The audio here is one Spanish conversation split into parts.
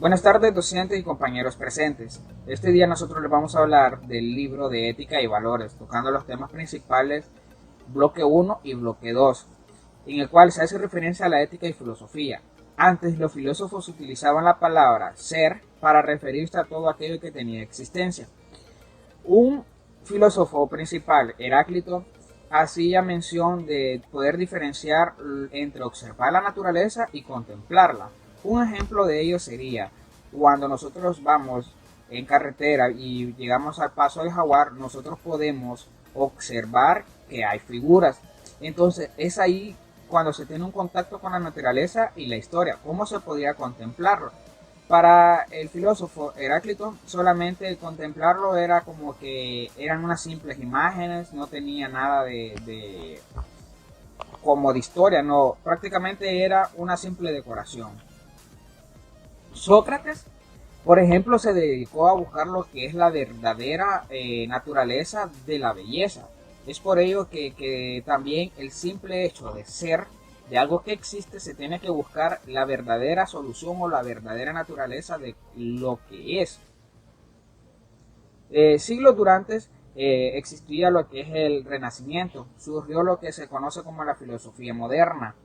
Buenas tardes, docentes y compañeros presentes. Este día nosotros les vamos a hablar del libro de Ética y Valores, tocando los temas principales bloque 1 y bloque 2, en el cual se hace referencia a la ética y filosofía. Antes los filósofos utilizaban la palabra ser para referirse a todo aquello que tenía existencia. Un filósofo principal, Heráclito, hacía mención de poder diferenciar entre observar la naturaleza y contemplarla. Un ejemplo de ello sería cuando nosotros vamos en carretera y llegamos al Paso del Jaguar, nosotros podemos observar que hay figuras. Entonces es ahí cuando se tiene un contacto con la naturaleza y la historia. ¿Cómo se podría contemplarlo? Para el filósofo Heráclito, solamente contemplarlo era como que eran unas simples imágenes, no tenía nada como de historia, no, prácticamente era una simple decoración. Sócrates, por ejemplo, se dedicó a buscar lo que es la verdadera naturaleza de la belleza. Es por ello que también el simple hecho de ser de algo que existe se tiene que buscar la verdadera solución o la verdadera naturaleza de lo que es. Siglos durante existía lo que es el Renacimiento, surgió lo que se conoce como la filosofía moderna.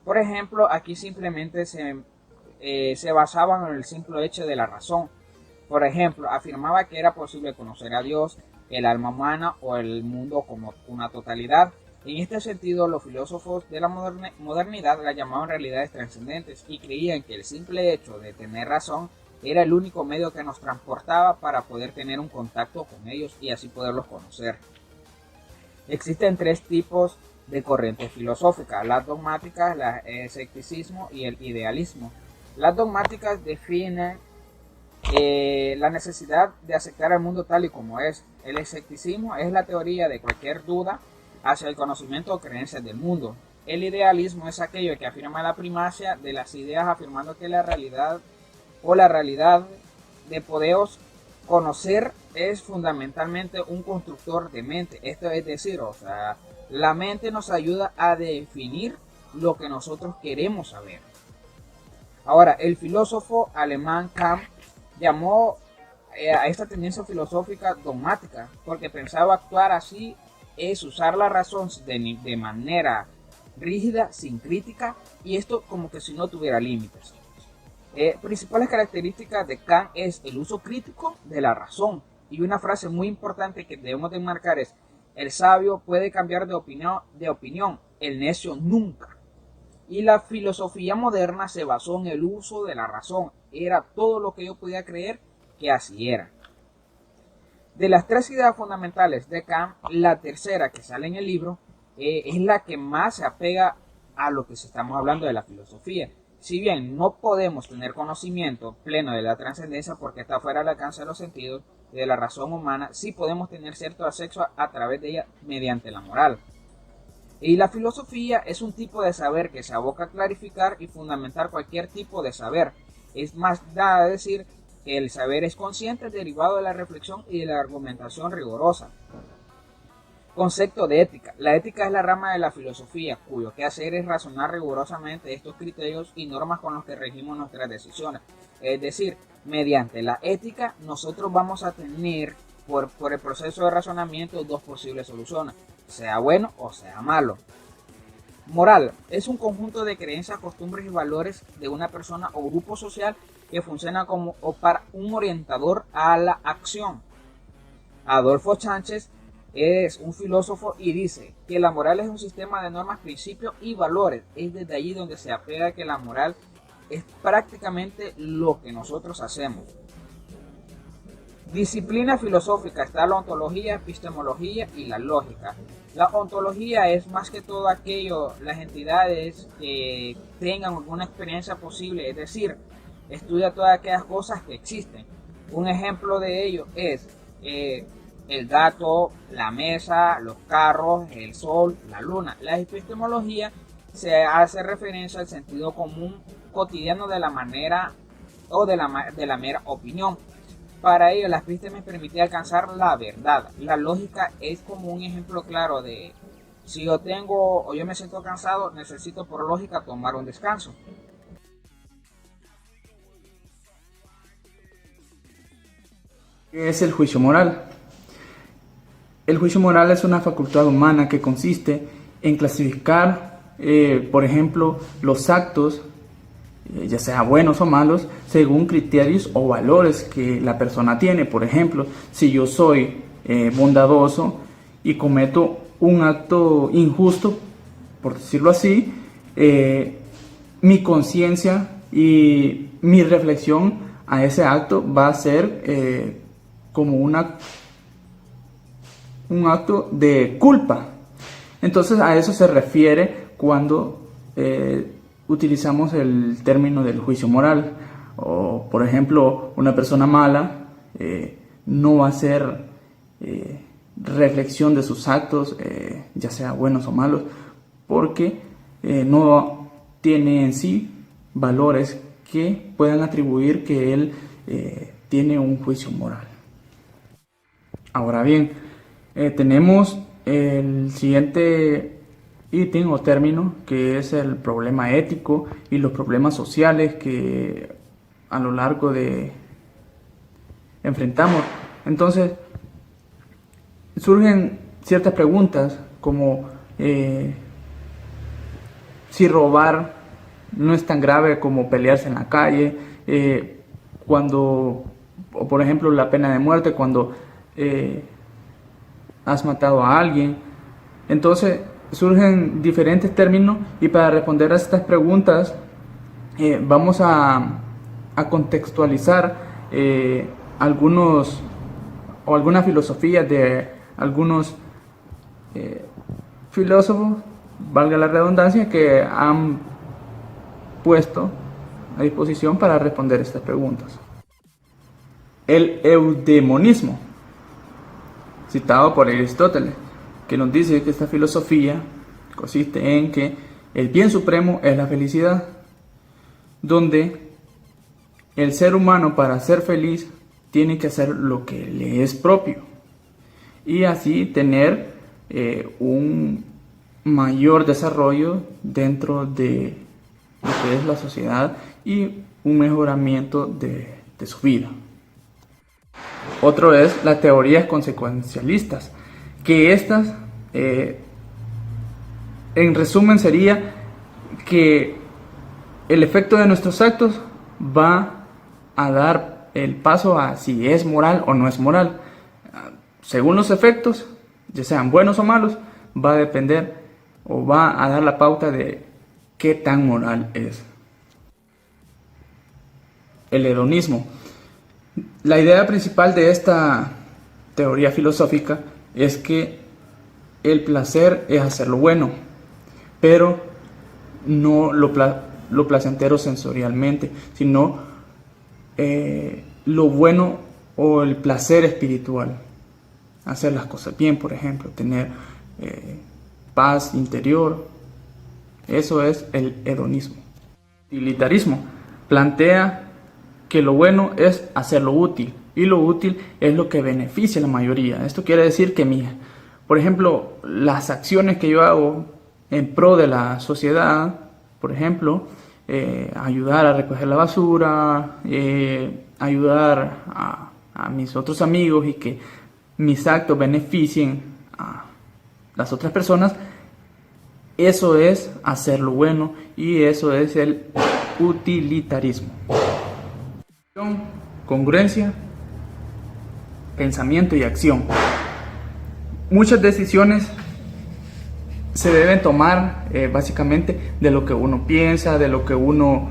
Por ejemplo, aquí simplemente se basaban en el simple hecho de la razón. Por ejemplo, afirmaba que era posible conocer a Dios, el alma humana o el mundo como una totalidad. En este sentido, los filósofos de la modernidad la llamaban realidades trascendentes y creían que el simple hecho de tener razón era el único medio que nos transportaba para poder tener un contacto con ellos y así poderlos conocer. Existen tres tipos de corrientes filosóficas: las dogmáticas, el escepticismo y el idealismo. Las dogmáticas definen la necesidad de aceptar el mundo tal y como es. El escepticismo es la teoría de cualquier duda hacia el conocimiento o creencias del mundo. El idealismo es aquello que afirma la primacia de las ideas, afirmando que la realidad o la realidad de podemos conocer es fundamentalmente un constructor de mente. Esto es decir, o sea, la mente nos ayuda a definir lo que nosotros queremos saber. Ahora, el filósofo alemán Kant llamó a esta tendencia filosófica dogmática, porque pensaba actuar así es usar la razón de manera rígida, sin crítica, y esto como que si no tuviera límites. Principales características de Kant es el uso crítico de la razón, y una frase muy importante que debemos de marcar es: el sabio puede cambiar de opinión, el necio nunca. Y la filosofía moderna se basó en el uso de la razón, era todo lo que yo podía creer que así era. De las tres ideas fundamentales de Kant, la tercera que sale en el libro es la que más se apega a lo que estamos hablando de la filosofía. Si bien no podemos tener conocimiento pleno de la trascendencia porque está fuera del alcance de los sentidos y de la razón humana, sí podemos tener cierto acceso a través de ella mediante la moral. Y la filosofía es un tipo de saber que se aboca a clarificar y fundamentar cualquier tipo de saber. Es más nada decir que el saber es consciente derivado de la reflexión y de la argumentación rigurosa. Concepto de ética. La ética es la rama de la filosofía cuyo quehacer es razonar rigurosamente estos criterios y normas con los que regimos nuestras decisiones. Es decir, mediante la ética nosotros vamos a tener por el proceso de razonamiento dos posibles soluciones, sea bueno o sea malo. Moral es un conjunto de creencias, costumbres y valores de una persona o grupo social que funciona como o para un orientador a la acción. Adolfo Sánchez es un filósofo y dice que la moral es un sistema de normas, principios y valores. Es desde allí donde se apega que la moral es prácticamente lo que nosotros hacemos. Disciplina filosófica está la ontología, epistemología y la lógica. La ontología es más que todo aquello, las entidades que tengan alguna experiencia posible, es decir, estudia todas aquellas cosas que existen. Un ejemplo de ello es el gato, la mesa, los carros, el sol, la luna. La epistemología se hace referencia al sentido común cotidiano de la manera o de la mera opinión. Para ello, las pistas me permitían alcanzar la verdad. La lógica es como un ejemplo claro de: si yo tengo o yo me siento cansado, necesito por lógica tomar un descanso. ¿Qué es el juicio moral? El juicio moral es una facultad humana que consiste en clasificar, por ejemplo, los actos, ya sea buenos o malos, según criterios o valores que la persona tiene. Por ejemplo, si yo soy bondadoso y cometo un acto injusto, por decirlo así, mi conciencia y mi reflexión a ese acto va a ser como un acto de culpa. Entonces a eso se refiere cuando utilizamos el término del juicio moral. O, por ejemplo, una persona mala no va a hacer reflexión de sus actos, ya sea buenos o malos, porque no tiene en sí valores que puedan atribuir que él tiene un juicio moral. Ahora bien, tenemos el siguiente ítem o término, que es el problema ético y los problemas sociales que a lo largo de enfrentamos. Entonces, surgen ciertas preguntas como si robar no es tan grave como pelearse en la calle, cuando, o por ejemplo, la pena de muerte cuando has matado a alguien. Entonces surgen diferentes términos, y para responder a estas preguntas vamos a contextualizar algunos o algunas filosofías de algunos filósofos, valga la redundancia, que han puesto a disposición para responder estas preguntas. El eudemonismo, citado por Aristóteles, que nos dice que esta filosofía consiste en que el bien supremo es la felicidad, donde el ser humano, para ser feliz, tiene que hacer lo que le es propio y así tener un mayor desarrollo dentro de lo que es la sociedad y un mejoramiento de su vida. Otro es las teorías consecuencialistas, que estas, en resumen, sería que el efecto de nuestros actos va a dar el paso a si es moral o no es moral. Según los efectos, ya sean buenos o malos, va a depender o va a dar la pauta de qué tan moral es. El hedonismo. La idea principal de esta teoría filosófica es que el placer es hacer lo bueno, pero no lo placentero sensorialmente, sino lo bueno o el placer espiritual. Hacer las cosas bien, por ejemplo, tener paz interior. Eso es el hedonismo. Utilitarismo plantea que lo bueno es hacer lo útil, y lo útil es lo que beneficia a la mayoría. Esto quiere decir que, por ejemplo, las acciones que yo hago en pro de la sociedad, por ejemplo, ayudar a recoger la basura, ayudar a mis otros amigos y que mis actos beneficien a las otras personas, eso es hacer lo bueno, y eso es el utilitarismo. Congruencia, pensamiento y acción. Muchas decisiones se deben tomar básicamente de lo que uno piensa, de lo que uno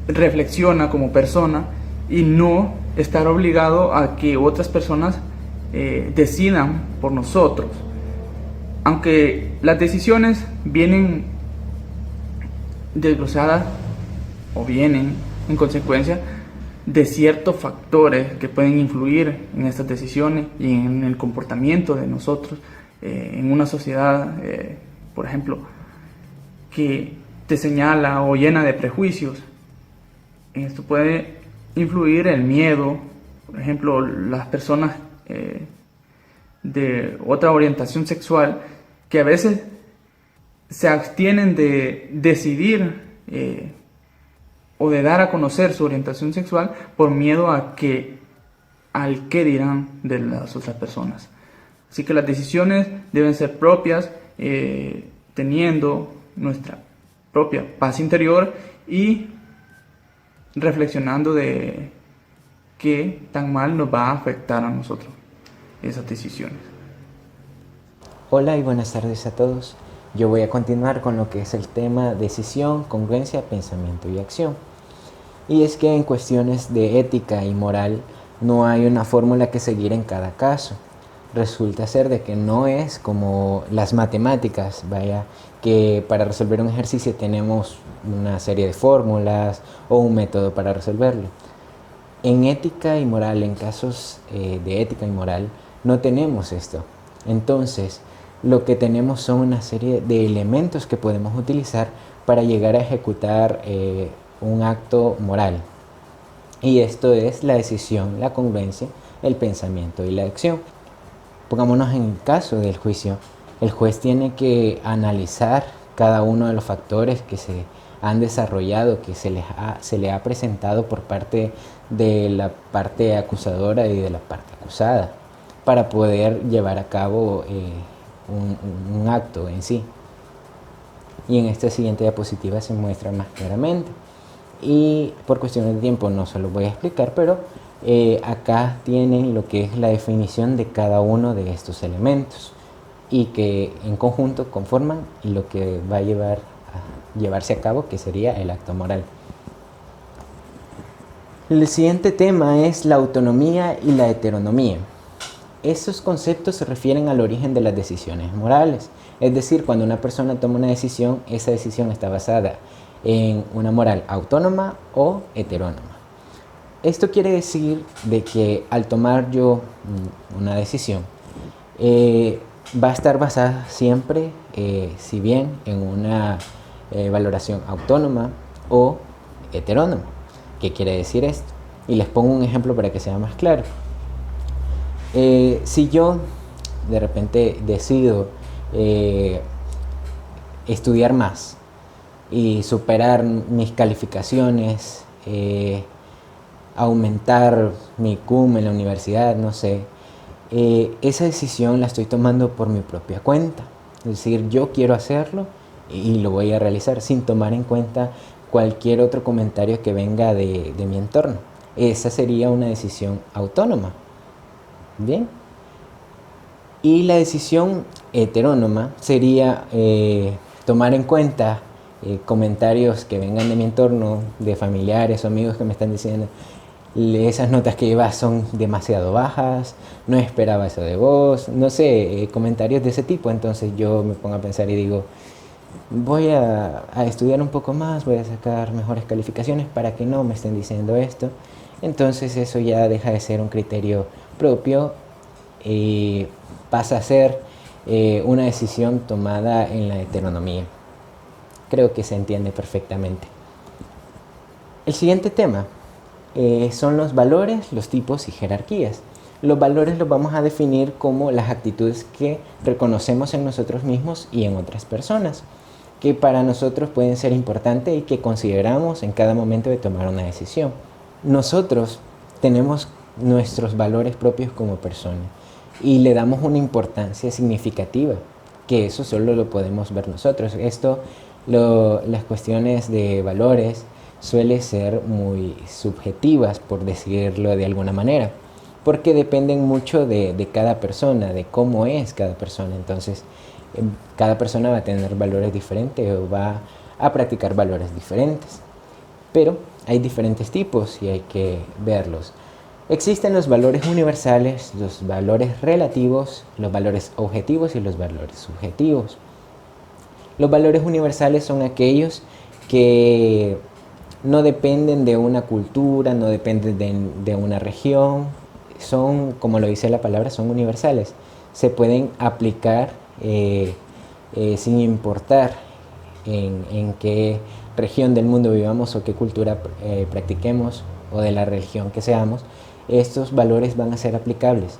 reflexiona como persona, y no estar obligado a que otras personas decidan por nosotros. Aunque las decisiones vienen desglosadas o vienen en consecuencia de ciertos factores que pueden influir en estas decisiones y en el comportamiento de nosotros en una sociedad, por ejemplo, que te señala o llena de prejuicios. Esto puede influir el miedo, por ejemplo, las personas de otra orientación sexual que a veces se abstienen de decidir o de dar a conocer su orientación sexual por miedo a que al qué dirán de las otras personas. Así que las decisiones deben ser propias, teniendo nuestra propia paz interior y reflexionando de qué tan mal nos va a afectar a nosotros esas decisiones. Hola y buenas tardes a todos. Yo voy a continuar con lo que es el tema decisión, congruencia, pensamiento y acción. Y es que en cuestiones de ética y moral no hay una fórmula que seguir en cada caso. Resulta ser de que no es como las matemáticas, vaya, que para resolver un ejercicio tenemos una serie de fórmulas o un método para resolverlo. En ética y moral, en casos de ética y moral, no tenemos esto. Entonces, lo que tenemos son una serie de elementos que podemos utilizar para llegar a ejecutar un acto moral. Y esto es la decisión, la congruencia, el pensamiento y la acción. Pongámonos en el caso del juicio. El juez tiene que analizar cada uno de los factores que se han desarrollado, que se le ha presentado por parte de la parte acusadora y de la parte acusada, para poder llevar a cabo un acto en sí. Y en esta siguiente diapositiva se muestra más claramente. Y por cuestiones de tiempo no se lo voy a explicar, pero acá tienen lo que es la definición de cada uno de estos elementos y que en conjunto conforman lo que va a llevarse a cabo, que sería el acto moral. El siguiente tema es la autonomía y la heteronomía. Estos conceptos se refieren al origen de las decisiones morales, es decir, cuando una persona toma una decisión, esa decisión está basada en una moral autónoma o heterónoma. Esto quiere decir de que al tomar yo una decisión, va a estar basada siempre, si bien en una valoración autónoma o heterónoma. ¿Qué quiere decir esto? Y les pongo un ejemplo para que sea más claro. Si yo de repente decido estudiar más y superar mis calificaciones, aumentar mi cum en la universidad, no sé, esa decisión la estoy tomando por mi propia cuenta. Es decir, yo quiero hacerlo y lo voy a realizar sin tomar en cuenta cualquier otro comentario que venga de mi entorno. Esa sería una decisión autónoma. Bien. Y la decisión heterónoma sería tomar en cuenta comentarios que vengan de mi entorno, de familiares o amigos que me están diciendo: esas notas que llevas son demasiado bajas, no esperaba eso de vos, no sé, comentarios de ese tipo. Entonces yo me pongo a pensar y digo, voy a estudiar un poco más, voy a sacar mejores calificaciones para que no me estén diciendo esto. Entonces eso ya deja de ser un criterio propio y pasa a ser una decisión tomada en la heteronomía. Creo que se entiende perfectamente. El siguiente tema son los valores, los tipos y jerarquías. Los valores los vamos a definir como las actitudes que reconocemos en nosotros mismos y en otras personas, que para nosotros pueden ser importantes y que consideramos en cada momento de tomar una decisión. Nosotros tenemos nuestros valores propios como personas y le damos una importancia significativa, que eso solo lo podemos ver nosotros. Las cuestiones de valores suelen ser muy subjetivas, por decirlo de alguna manera, porque dependen mucho de cada persona, de cómo es cada persona. Entonces, cada persona va a tener valores diferentes o va a practicar valores diferentes. Pero hay diferentes tipos y hay que verlos. Existen los valores universales, los valores relativos, los valores objetivos y los valores subjetivos. Los valores universales son aquellos que no dependen de una cultura, no dependen de una región. Son, como lo dice la palabra, son universales. Se pueden aplicar sin importar en qué región del mundo vivamos o qué cultura practiquemos o de la religión que seamos. Estos valores van a ser aplicables,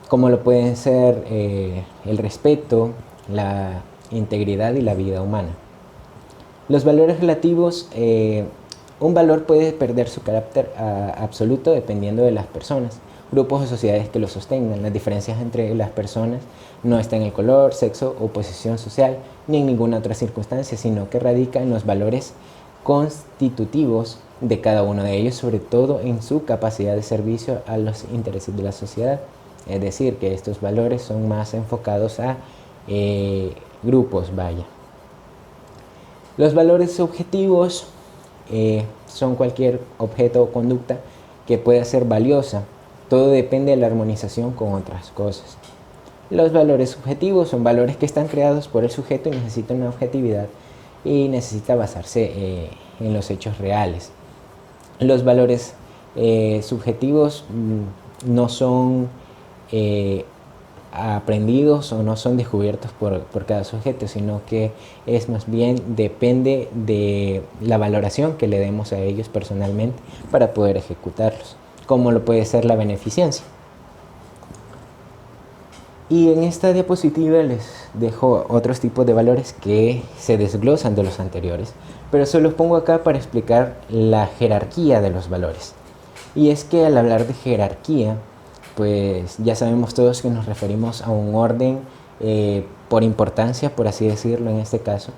como lo pueden ser el respeto, la integridad y la vida humana. Los valores relativos, un valor puede perder su carácter absoluto dependiendo de las personas. grupos o sociedades que lo sostengan. Las diferencias entre las personas no están en el color, sexo o posición social, ni en ninguna otra circunstancia, sino que radica en los valores constitutivos de cada uno de ellos, sobre todo en su capacidad de servicio a los intereses de la sociedad. Es decir, que estos valores son más enfocados a grupos, vaya. Los valores subjetivos son cualquier objeto o conducta que pueda ser valiosa. Todo depende de la armonización con otras cosas. Los valores subjetivos son valores que están creados por el sujeto y necesitan una objetividad y necesita basarse en los hechos reales. Los valores subjetivos no son aprendidos o no son descubiertos por cada sujeto, sino que es más bien depende de la valoración que le demos a ellos personalmente para poder ejecutarlos, como lo puede ser la beneficencia. Y en esta diapositiva les dejo otros tipos de valores que se desglosan de los anteriores, pero se los pongo acá para explicar la jerarquía de los valores. Y es que al hablar de jerarquía, pues ya sabemos todos que nos referimos a un orden por importancia, por así decirlo en este caso,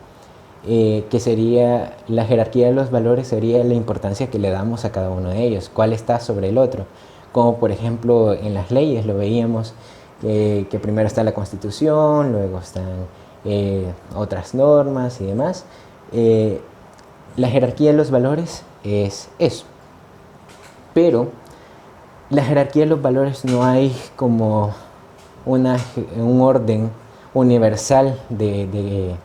que sería la jerarquía de los valores, sería la importancia que le damos a cada uno de ellos, cuál está sobre el otro, como por ejemplo en las leyes lo veíamos, que primero está la Constitución, luego están otras normas y demás. La jerarquía de los valores es eso, pero la jerarquía de los valores no hay como un orden universal de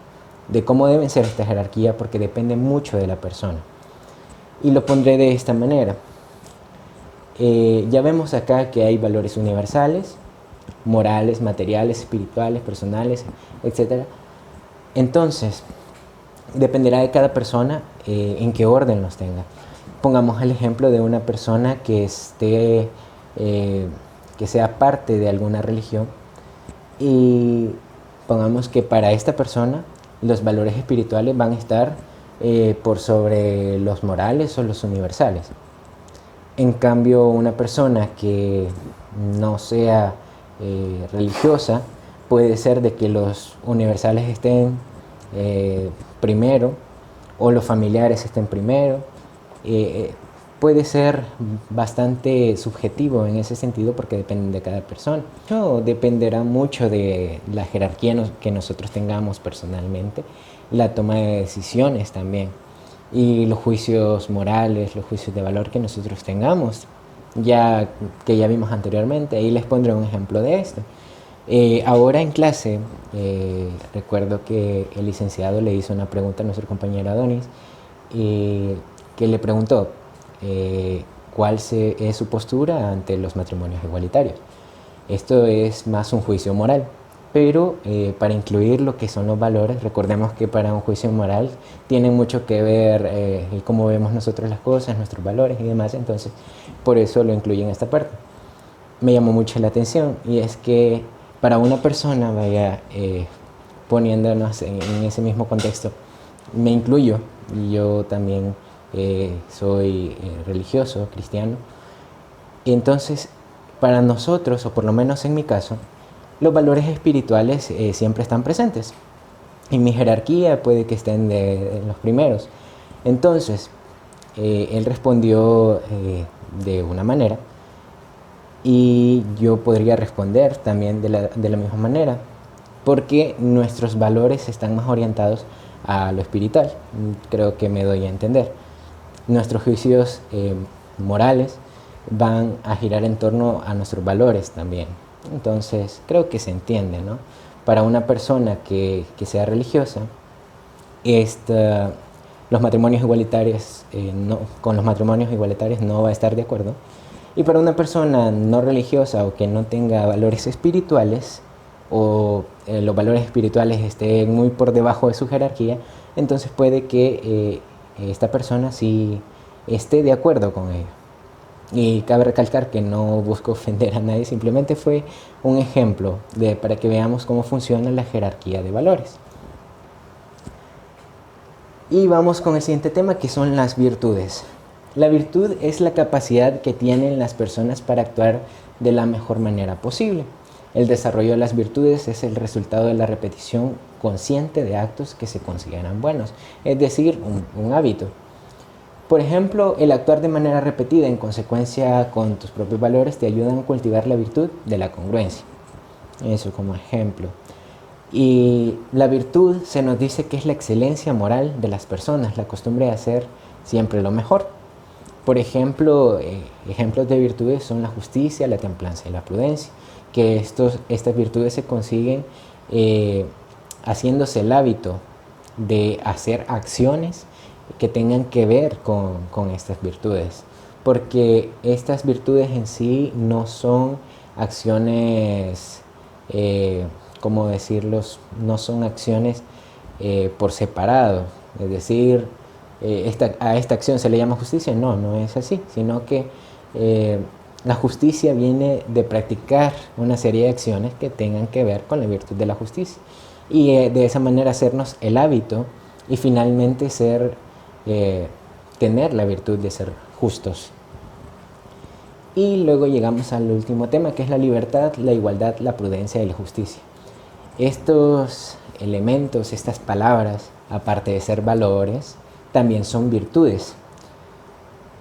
cómo deben ser esta jerarquía, porque depende mucho de la persona. Y lo pondré de esta manera. Ya vemos acá que hay valores universales, morales, materiales, espirituales, personales, etc. Entonces, dependerá de cada persona en qué orden los tenga. Pongamos el ejemplo de una persona que sea parte de alguna religión y pongamos que para esta persona los valores espirituales van a estar por sobre los morales o los universales. En cambio, una persona que no sea religiosa, puede ser de que los universales estén primero o los familiares estén primero. Puede ser bastante subjetivo en ese sentido porque depende de cada persona. Eso dependerá mucho de la jerarquía que nosotros tengamos personalmente, la toma de decisiones también y los juicios morales, los juicios de valor que nosotros tengamos, que ya vimos anteriormente. Ahí les pondré un ejemplo de esto. Ahora en clase, recuerdo que el licenciado le hizo una pregunta a nuestro compañero Adonis, que le preguntó cuál es su postura ante los matrimonios igualitarios. Esto es más un juicio moral, pero para incluir lo que son los valores, recordemos que para un juicio moral tiene mucho que ver el cómo vemos nosotros las cosas, nuestros valores y demás, entonces por eso lo incluye en esta parte. Me llamó mucho la atención y es que para una persona, vaya poniéndonos en ese mismo contexto, me incluyo, y yo también soy religioso, cristiano, y entonces para nosotros, o por lo menos en mi caso, los valores espirituales siempre están presentes. En mi jerarquía puede que estén de los primeros. Entonces, él respondió de una manera y yo podría responder también de la misma manera, porque nuestros valores están más orientados a lo espiritual. Creo que me doy a entender. Nuestros juicios morales van a girar en torno a nuestros valores también. Entonces, creo que se entiende, ¿no? Para una persona que sea religiosa, los matrimonios igualitarios, con los matrimonios igualitarios no va a estar de acuerdo. Y para una persona no religiosa o que no tenga valores espirituales, o los valores espirituales estén muy por debajo de su jerarquía, entonces puede que esta persona sí esté de acuerdo con ello. Y cabe recalcar que no busco ofender a nadie, simplemente fue un ejemplo para que veamos cómo funciona la jerarquía de valores. Y vamos con el siguiente tema, que son las virtudes. La virtud es la capacidad que tienen las personas para actuar de la mejor manera posible. El desarrollo de las virtudes es el resultado de la repetición consciente de actos que se consideran buenos, es decir, un hábito. Por ejemplo, el actuar de manera repetida en consecuencia con tus propios valores te ayudan a cultivar la virtud de la congruencia. Eso como ejemplo. Y la virtud se nos dice que es la excelencia moral de las personas, la costumbre de hacer siempre lo mejor. Por ejemplo, ejemplos de virtudes son la justicia, la templanza y la prudencia, que estas virtudes se consiguen haciéndose el hábito de hacer acciones que tengan que ver con estas virtudes, porque estas virtudes en sí no son acciones, ¿cómo decirlos? No son acciones por separado, es decir, a esta acción se le llama justicia. No es así, sino que la justicia viene de practicar una serie de acciones que tengan que ver con la virtud de la justicia, y de esa manera hacernos el hábito y finalmente tener la virtud de ser justos. Y luego llegamos al último tema, que es la libertad, la igualdad, la prudencia y la justicia. Estos elementos, estas palabras, aparte de ser valores, también son virtudes,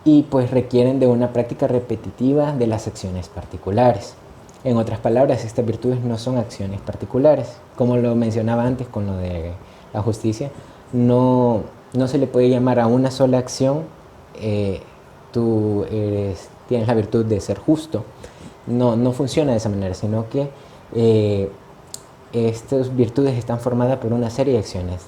y pues requieren de una práctica repetitiva de las acciones particulares. En otras palabras, estas virtudes no son acciones particulares. Como lo mencionaba antes con lo de la justicia, no se le puede llamar a una sola acción, tienes la virtud de ser justo. No funciona de esa manera, sino que estas virtudes están formadas por una serie de acciones.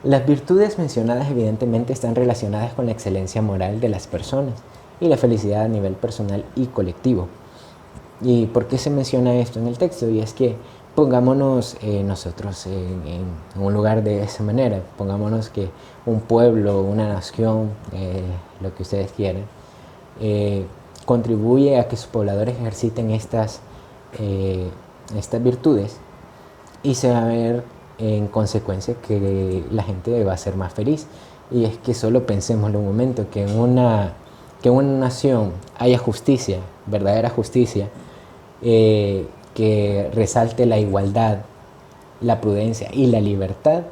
Las virtudes mencionadas evidentemente están relacionadas con la excelencia moral de las personas y la felicidad a nivel personal y colectivo. ¿Y por qué se menciona esto en el texto? Y es que pongámonos nosotros en un lugar de esa manera. Pongámonos que un pueblo, una nación, lo que ustedes quieran, contribuye a que sus pobladores ejerciten estas virtudes, y se va a ver en consecuencia que la gente va a ser más feliz. Y es que solo pensémoslo un momento, que en una nación haya justicia, verdadera justicia, que resalte la igualdad, la prudencia y la libertad.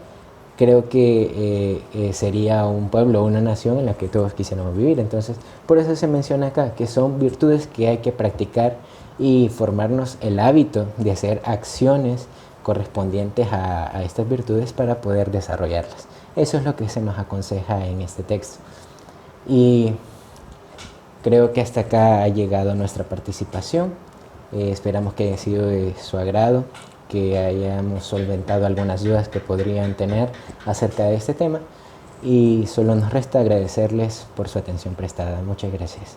Creo que sería un pueblo o una nación en la que todos quisiéramos vivir. Entonces, por eso se menciona acá que son virtudes que hay que practicar y formarnos el hábito de hacer acciones correspondientes a estas virtudes para poder desarrollarlas. Eso es lo que se nos aconseja en este texto. Y creo que hasta acá ha llegado nuestra participación. Esperamos que haya sido de su agrado, que hayamos solventado algunas dudas que podrían tener acerca de este tema, y solo nos resta agradecerles por su atención prestada. Muchas gracias.